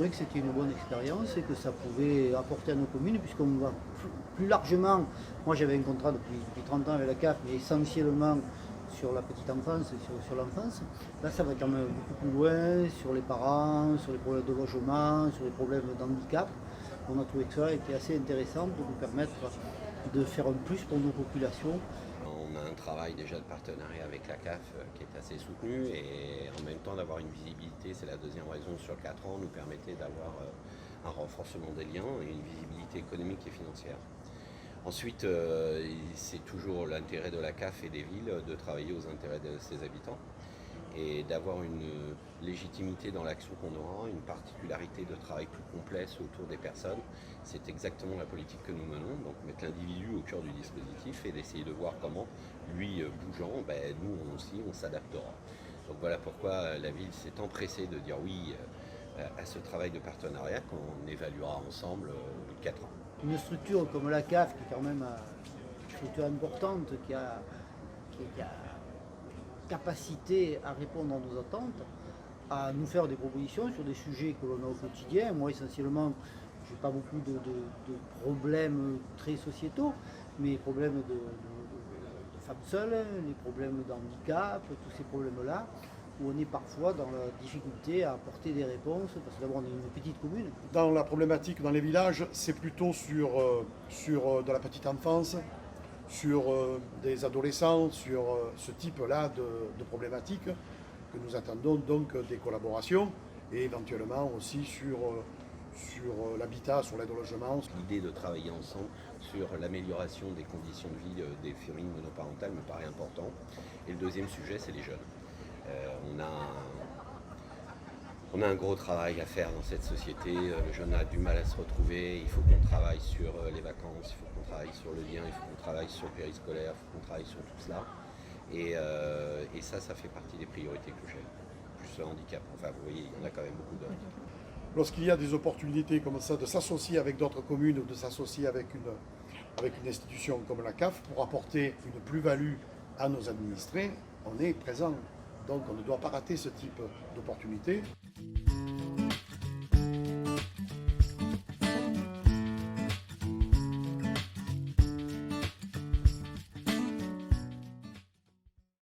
trouvé que c'était une bonne expérience et que ça pouvait apporter à nos communes, puisqu'on va plus largement, moi j'avais un contrat depuis 30 ans avec la CAF, mais essentiellement sur la petite enfance, sur l'enfance. Là, ça va quand même beaucoup plus loin, sur les parents, sur les problèmes de logement, sur les problèmes d'handicap. On a trouvé que ça était assez intéressant pour nous permettre de faire un plus pour nos populations. On a un travail déjà de partenariat avec la CAF qui est assez soutenu et en même temps d'avoir une visibilité, c'est la deuxième raison sur 4 ans, nous permettait d'avoir un renforcement des liens et une visibilité économique et financière. Ensuite, c'est toujours l'intérêt de la CAF et des villes de travailler aux intérêts de ses habitants et d'avoir une légitimité dans l'action qu'on aura, une particularité de travail plus complexe autour des personnes. C'est exactement la politique que nous menons, donc mettre l'individu au cœur du dispositif et d'essayer de voir comment, lui bougeant, nous aussi on s'adaptera. Donc voilà pourquoi la ville s'est empressée de dire oui à ce travail de partenariat qu'on évaluera ensemble au bout de 4 ans. Une structure comme la CAF, qui est quand même une structure importante, qui a capacité à répondre à nos attentes, à nous faire des propositions sur des sujets que l'on a au quotidien. Moi, essentiellement, je n'ai pas beaucoup de problèmes très sociétaux, mais problèmes de femmes seules, les problèmes d'handicap, tous ces problèmes-là, où on est parfois dans la difficulté à apporter des réponses, parce que d'abord on est une petite commune. Dans la problématique dans les villages, c'est plutôt sur de la petite enfance, sur des adolescents, sur ce type-là de problématiques que nous attendons donc des collaborations et éventuellement aussi sur l'habitat, sur l'aide au logement. L'idée de travailler ensemble sur l'amélioration des conditions de vie des familles monoparentales me paraît important. Et le deuxième sujet, c'est les jeunes. On a un gros travail à faire dans cette société. Le jeune a du mal à se retrouver. Il faut qu'on travaille sur les vacances, il faut qu'on travaille sur le lien, il faut qu'on travaille sur le périscolaire, il faut qu'on travaille sur tout cela. Et ça fait partie des priorités que j'ai. Plus le handicap. Enfin, vous voyez, il y en a quand même beaucoup de handicap. Lorsqu'il y a des opportunités comme ça de s'associer avec d'autres communes ou de s'associer avec une institution comme la CAF pour apporter une plus-value à nos administrés, on est présent. Donc on ne doit pas rater ce type d'opportunité.